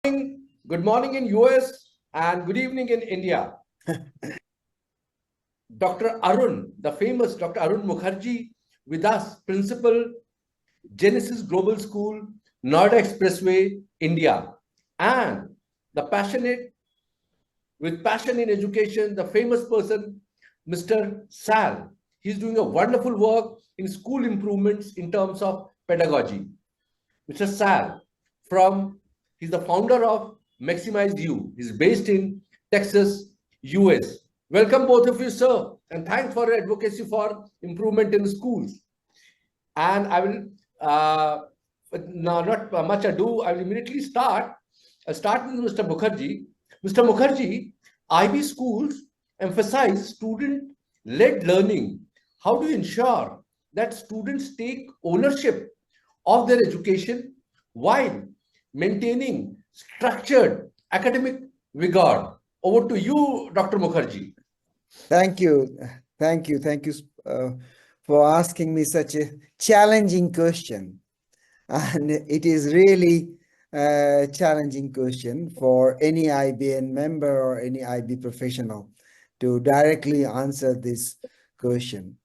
Good morning in US and good evening in India. Dr. Arun, the famous Dr. Arun Mukherjee with us, Principal, Genesis Global School, Noida Expressway, India. And the passionate, with passion in education, the famous person, Mr. Sal. He's doing a wonderful work in school improvements in terms of pedagogy. Mr. Sal, he's the founder of Maximize You. He's based in Texas, US. Welcome both of you, sir, and thanks for your advocacy for improvement in schools. And I will, now not much ado, I will immediately start. I'll start with Mr. Mukherjee. Mr. Mukherjee, IB schools emphasize student-led learning. How do you ensure that students take ownership of their education while maintaining structured academic vigor? Over to you, Dr. Mukherjee. Thank you. Thank you for asking me such a challenging question. And it is really a challenging question for any IBN member or any IB professional to directly answer this question.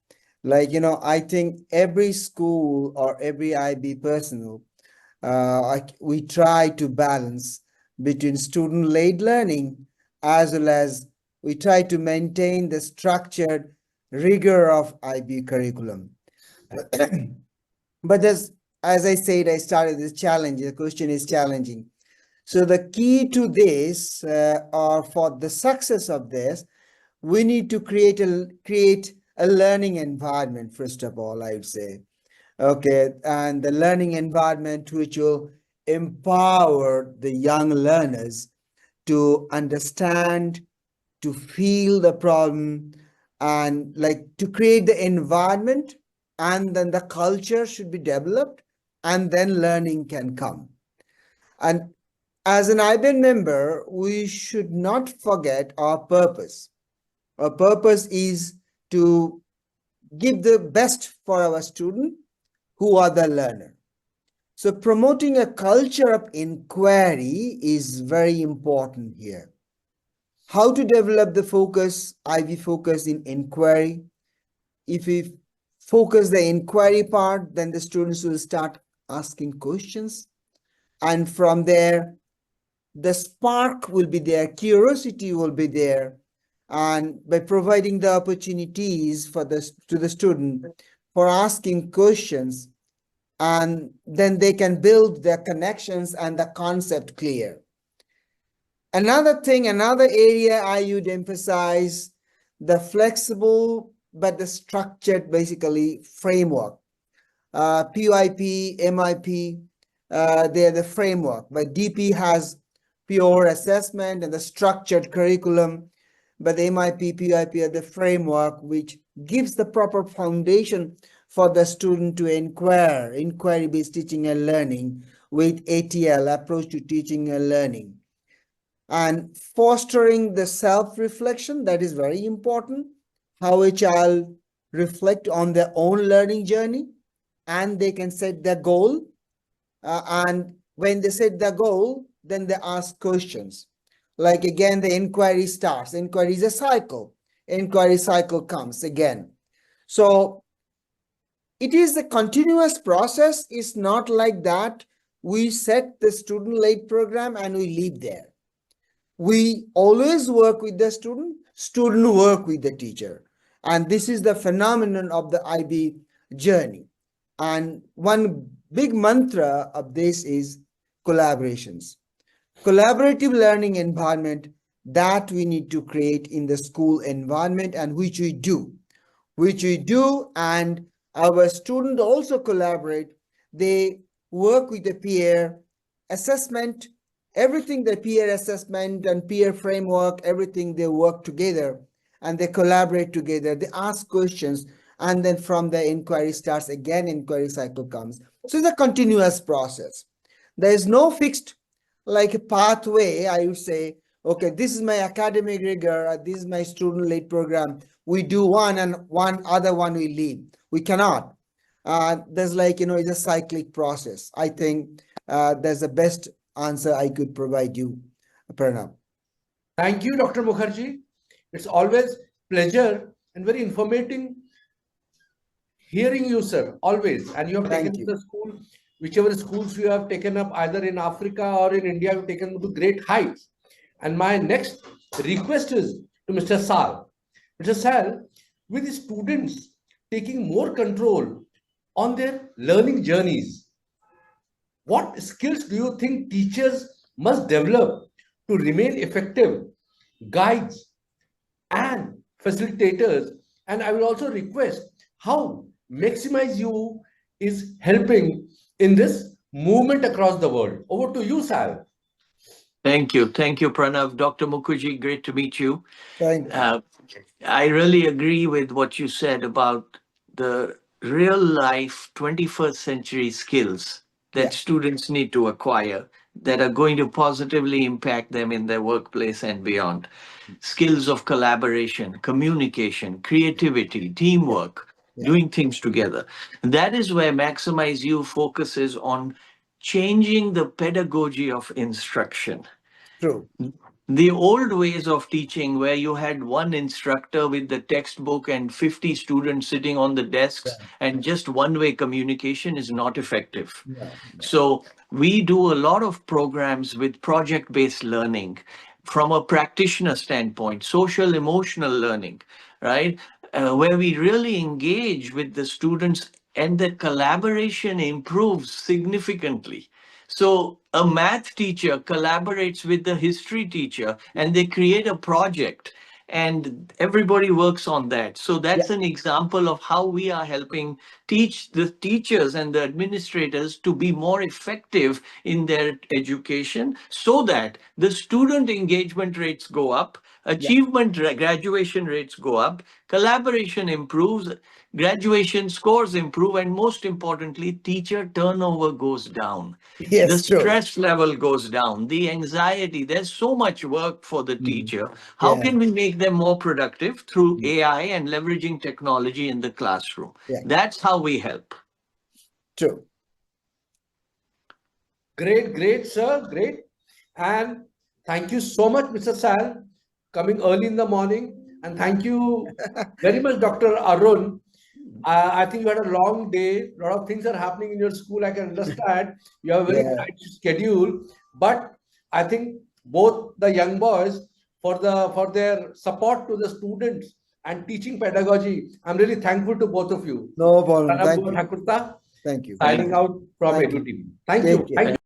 Like, I think every school or every IB personnel, we try to balance between student-led learning as well as we try to maintain the structured rigor of IB curriculum. But as I said, I started this challenge. The question is challenging. So the key to this, or for the success of this, we need to create a learning environment, first of all, I would say. Okay, and the learning environment which will empower the young learners to understand, to feel the problem, and like to create the environment, and then the culture should be developed, and then learning can come. And as an IBN member, we should not forget our purpose. Our purpose is to give the best for our student who are the learner. So promoting a culture of inquiry is very important here. How to develop the focus, IB focus in inquiry. If we focus the inquiry part, then the students will start asking questions. And from there, the spark will be there, curiosity will be there. And by providing the opportunities to the student for asking questions, and then they can build their connections and the concept clear. Another area I would emphasize, the flexible but the structured basically framework. PYP, MIP, they're the framework, but DP has pure assessment and the structured curriculum, but the MIP, PYP are the framework which gives the proper foundation for the student to inquiry-based teaching and learning with ATL, approach to teaching and learning. And fostering the self-reflection, that is very important, how a child reflect on their own learning journey, and they can set their goal. And when they set their goal, then they ask questions. Like again, the inquiry starts. Inquiry is a cycle. Inquiry cycle comes again. So it is a continuous process. It's not like that we set the student-led program and we leave there. We always work with the student work with the teacher. And this is the phenomenon of the IB journey. And one big mantra of this is collaborations. Collaborative learning environment that we need to create in the school environment, and which we do, and our students also collaborate. They work with the peer assessment, everything, the peer assessment and peer framework, everything, they work together and they collaborate together. They ask questions, and then from the inquiry starts again, inquiry cycle comes. So it's a continuous process. There is no fixed like a pathway. I would say, okay, this is my academic rigor, this is my student-led program. We do one and one other one we leave. We cannot. There's like, it's a cyclic process. I think there's the best answer I could provide you, Pranav. Thank you, Dr. Mukherjee. It's always pleasure and very informative hearing you, sir, always. And you have taken Thank up you. the school, whichever schools you have taken up, either in Africa or in India, you've taken them to great heights. And my next request is to Mr. Sal. Mr. Sal, with the students taking more control on their learning journeys, what skills do you think teachers must develop to remain effective guides and facilitators? And I will also request how Maximize You is helping in this movement across the world. Over to you, Sal. Thank you. Thank you, Pranav. Dr. Mukherjee, great to meet you. Thank you. Uh, I really agree with what you said about the real life 21st century skills that Yeah, students need to acquire that are going to positively impact them in their workplace and beyond. Skills of collaboration, communication, creativity, yeah, teamwork, yeah. doing things together. That is where Maximize You focuses on changing the pedagogy of instruction. True. The old ways of teaching, where you had one instructor with the textbook and 50 students sitting on the desks Yeah. and just one way communication, is not effective. No, no. So, we do a lot of programs with project based learning from a practitioner standpoint, social emotional learning, right? Where we really engage with the students and the collaboration improves significantly. So a math teacher collaborates with the history teacher and they create a project and everybody works on that. So Yeah, that's an example of how we are helping teach the teachers and the administrators to be more effective in their education so that the student engagement rates go up, yeah. graduation rates go up, collaboration improves, graduation scores improve, and most importantly, teacher turnover goes down. The Yes, true. stress level goes down, the anxiety. There's so much work for the Mm. teacher. How Yeah, can we make them more productive through AI and leveraging technology in the classroom? yeah, That's how we help. true. Great, great, sir. Great. And thank you so much, Mr. Sal, coming early in the morning. And thank you very much, Dr. Arun. I think you had a long day. A lot of things are happening in your school. I can understand. You have a very Yeah, tight schedule. But I think both the young boys, for their support to the students and teaching pedagogy, I'm really thankful to both of you. no problem. Pranab Thank you. Thakurta, Thank you. Thank signing you. out from Thank Edu you. TV. Thank Take you. care. Thank